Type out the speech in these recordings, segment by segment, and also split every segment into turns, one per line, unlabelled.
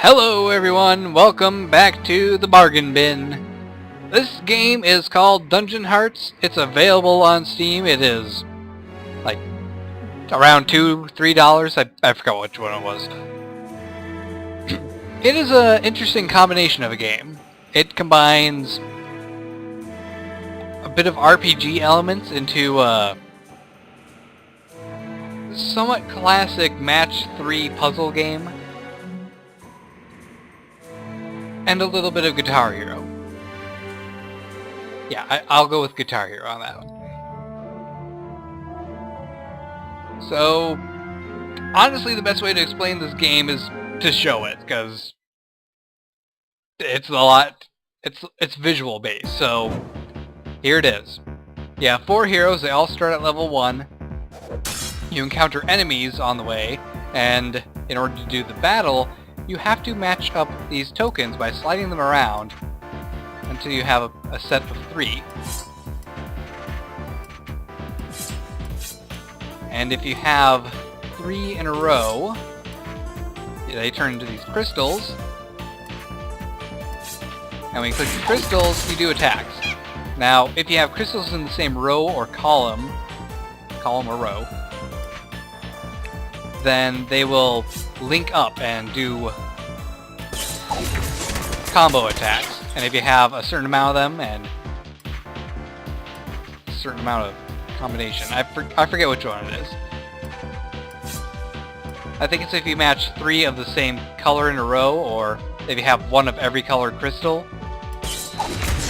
Hello everyone, welcome back to the bargain bin. This game is called Dungeon Hearts. It's available on Steam. It is like around $2-3. I forgot which one it was. It is an interesting combination of a game. It combines a bit of RPG elements into a somewhat classic match 3 puzzle game. And a little bit of Guitar Hero. Yeah, I'll go with Guitar Hero on that one. So, honestly, the best way to explain this game is to show it, because it's it's visual based. So, here it is. You have 4 heroes, they all start at level 1. You encounter enemies on the way, and in order to do the battle, you have to match up these tokens by sliding them around until you have a set of 3. And if you have 3 in a row, they turn into these crystals. And when you click the crystals, you do attacks. Now, if you have crystals in the same row or column or row, then they will link up and do combo attacks. And if you have a certain amount of them and a certain amount of combination, I forget which one it is. I think it's if you match 3 of the same color in a row, or if you have 1 of every color crystal.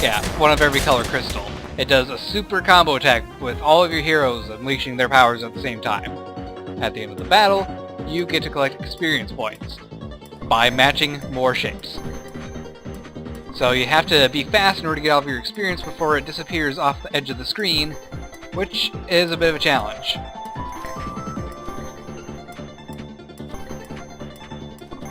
Yeah, 1 of every color crystal. It does a super combo attack with all of your heroes unleashing their powers at the same time. At the end of the battle, you get to collect experience points by matching more shapes. So you have to be fast in order to get all of your experience before it disappears off the edge of the screen, which is a bit of a challenge.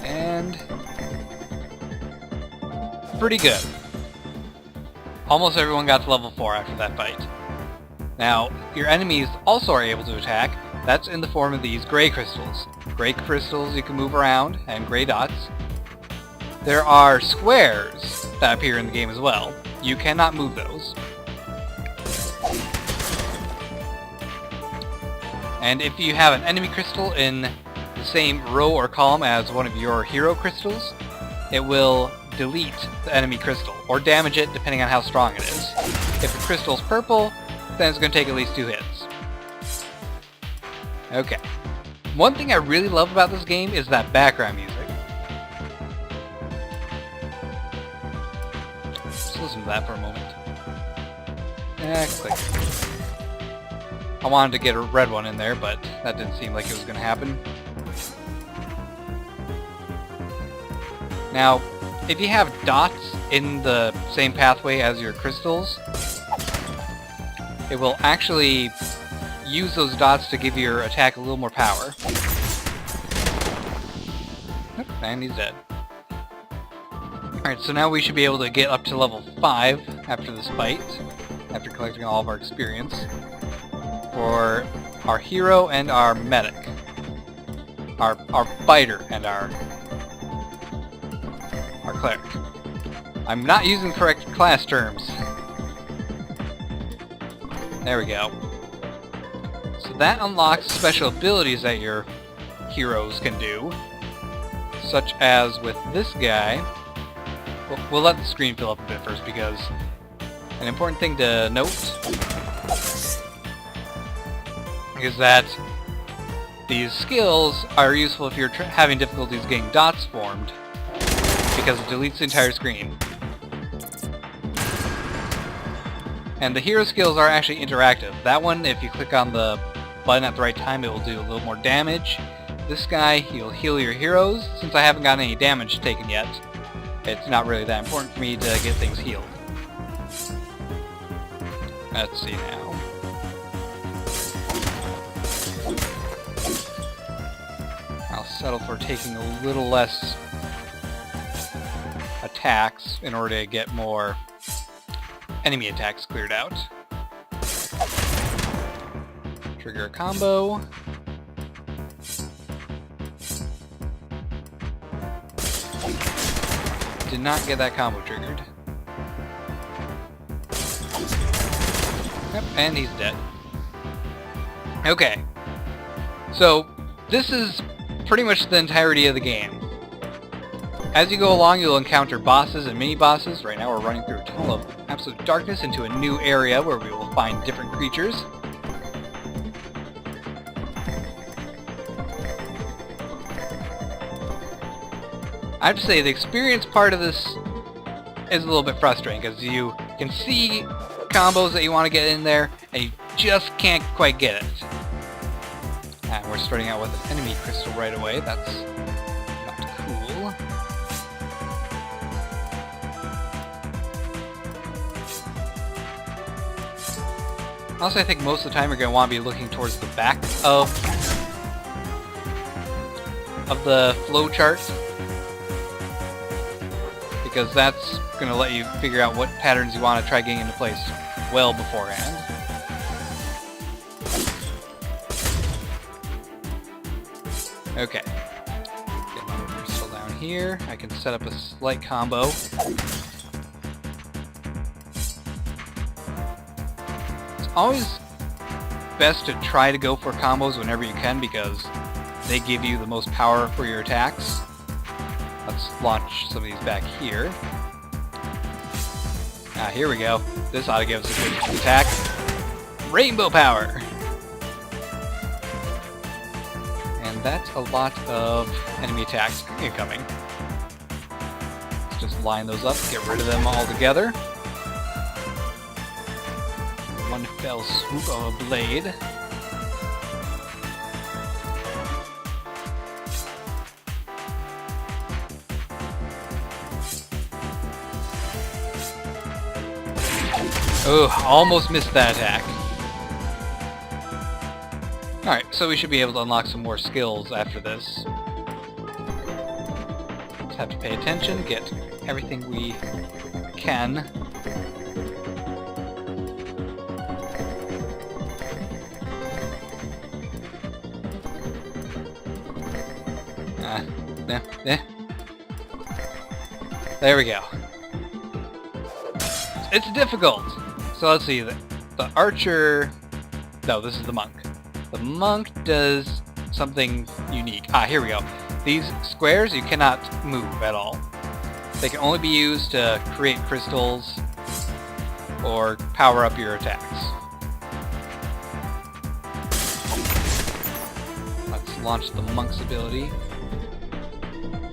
And pretty good. Almost everyone got to level 4 after that fight. Now, your enemies also are able to attack. That's in the form of these gray crystals. Gray crystals you can move around, and gray dots. There are squares that appear in the game as well. You cannot move those. And if you have an enemy crystal in the same row or column as one of your hero crystals, it will delete the enemy crystal, or damage it depending on how strong it is. If the crystal's purple, then it's going to take at least 2 hits. Okay. One thing I really love about this game is that background music. Just listen to that for a moment. Click. I wanted to get a red one in there, but that didn't seem like it was going to happen. Now, if you have dots in the same pathway as your crystals, it will actually use those dots to give your attack a little more power. And he's dead. Alright, so now we should be able to get up to level 5 after this fight, after collecting all of our experience, for our hero and our medic. Our fighter and our cleric. I'm not using correct class terms. There we go. So that unlocks special abilities that your heroes can do, such as with this guy. We'll let the screen fill up a bit first, because an important thing to note is that these skills are useful if you're having difficulties getting dots formed, because it deletes the entire screen. And the hero skills are actually interactive. That one, if you click on the button at the right time, it will do a little more damage. This guy, he'll heal your heroes. Since I haven't gotten any damage taken yet, it's not really that important for me to get things healed. Let's see now. I'll settle for taking a little less attacks in order to get more enemy attacks cleared out. Trigger a combo. did not get that combo triggered. Yep, and he's dead. Okay. So, this is pretty much the entirety of the game. As you go along, you'll encounter bosses and mini-bosses. Right now we're running through a tunnel of absolute darkness into a new area where we will find different creatures. I have to say, the experience part of this is a little bit frustrating, because you can see combos that you want to get in there, and you just can't quite get it. And we're starting out with an enemy crystal right away. That's not cool. Also, I think most of the time you're going to want to be looking towards the back of the flow chart, because that's going to let you figure out what patterns you want to try getting into place well beforehand. Okay. Get my crystal down here. I can set up a slight combo. It's always best to try to go for combos whenever you can, because they give you the most power for your attacks. Let's launch some of these back here. Ah, here we go. This ought to give us a good attack. Rainbow power! And that's a lot of enemy attacks incoming. Let's just line those up, get rid of them all together. One fell swoop of a blade. Oh, almost missed that attack. Alright, so we should be able to unlock some more skills after this. Just have to pay attention, get everything we can. There we go. It's difficult! So let's see, the archer... No, this is the monk. The monk does something unique. Ah, here we go. These squares you cannot move at all. They can only be used to create crystals or power up your attacks. Let's launch the monk's ability.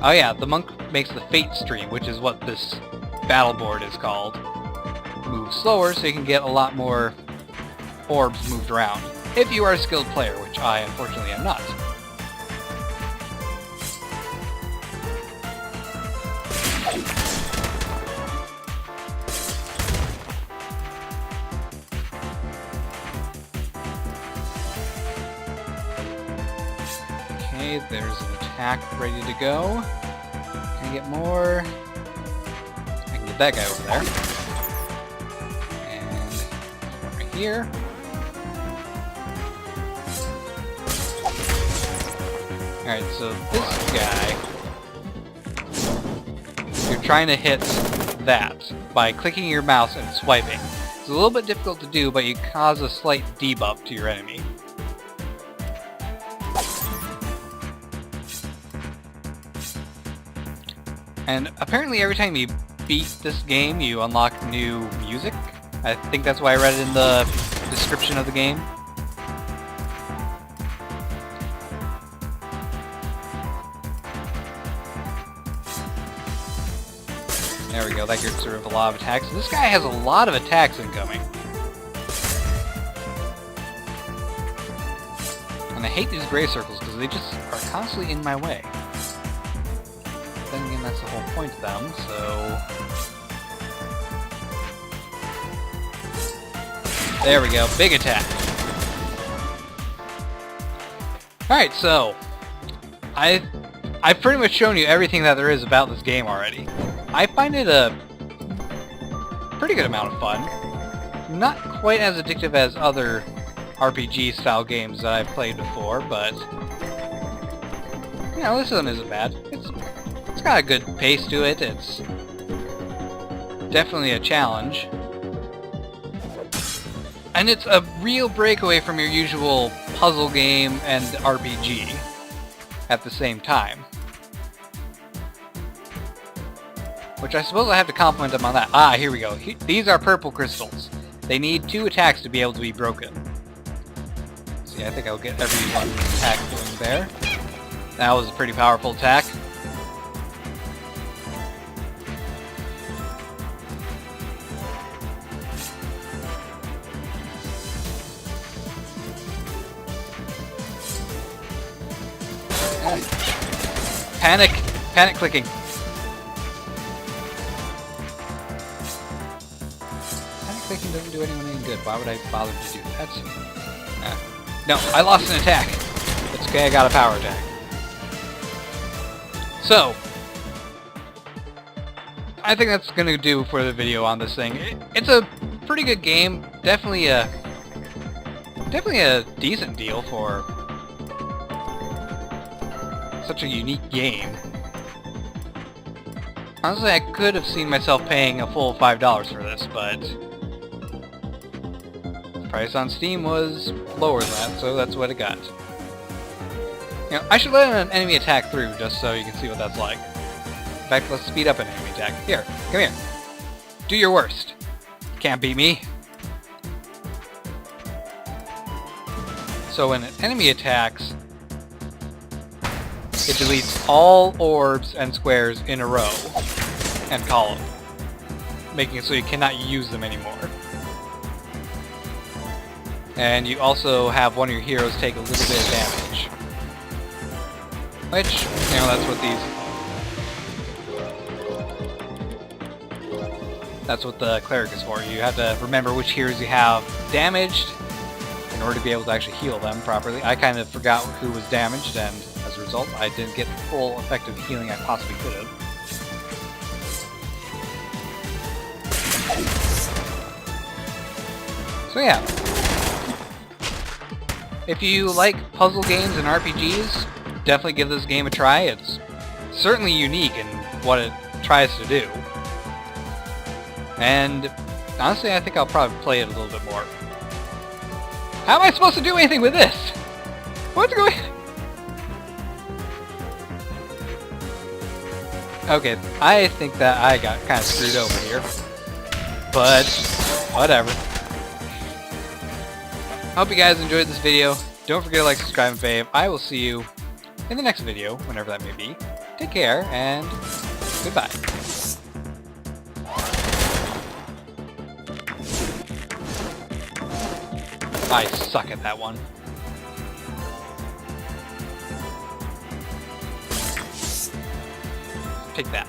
Oh yeah, the monk makes the fate stream, which is what this battle board is called. Move slower so you can get a lot more orbs moved around, if you are a skilled player, which I unfortunately am not. Okay, there's an attack ready to go. Can I get more? I can get that guy over there. Here. Alright, so this guy, you're trying to hit that by clicking your mouse and swiping. It's a little bit difficult to do, but you cause a slight debuff to your enemy. And apparently every time you beat this game, you unlock new music. I think that's why I read it in the description of the game. There we go, that gets rid of a lot of attacks. This guy has a lot of attacks incoming. And I hate these gray circles because they just are constantly in my way. But then again, that's the whole point of them, so... There we go, big attack. Alright, so I've pretty much shown you everything that there is about this game already. I find it a pretty good amount of fun. Not quite as addictive as other RPG style games that I've played before, but you know, this one isn't bad. It's got a good pace to it. It's definitely a challenge. And it's a real breakaway from your usual puzzle game and RPG at the same time. Which I suppose I have to compliment them on that. Ah, here we go. These are purple crystals. They need 2 attacks to be able to be broken. See, I think I'll get every one attack doing there. That was a pretty powerful attack. Panic clicking. Panic clicking doesn't do anyone any good. Why would I bother to do that? No, I lost an attack. It's okay, I got a power attack. So, I think that's gonna do for the video on this thing. It's a pretty good game. Definitely a decent deal for such a unique game. Honestly, I could have seen myself paying a full $5 for this, but the price on Steam was lower than that, so that's what it got. You know, I should let an enemy attack through just so you can see what that's like. In fact, let's speed up an enemy attack. Here, come here. Do your worst. Can't beat me. So when an enemy attacks, it deletes all orbs and squares in a row and column, making it so you cannot use them anymore. And you also have one of your heroes take a little bit of damage. Which, you know, that's what the cleric is for. You have to remember which heroes you have damaged in order to be able to actually heal them properly. I kind of forgot who was damaged, and as a result, I didn't get the full effective healing I possibly could have. So yeah. If you like puzzle games and RPGs, definitely give this game a try. It's certainly unique in what it tries to do. And honestly, I think I'll probably play it a little bit more. How am I supposed to do anything with this? What's going on? Okay, I think that I got kind of screwed over here. But, whatever. Hope you guys enjoyed this video. Don't forget to like, subscribe, and fave. I will see you in the next video, whenever that may be. Take care, and goodbye. I suck at that one. Take that.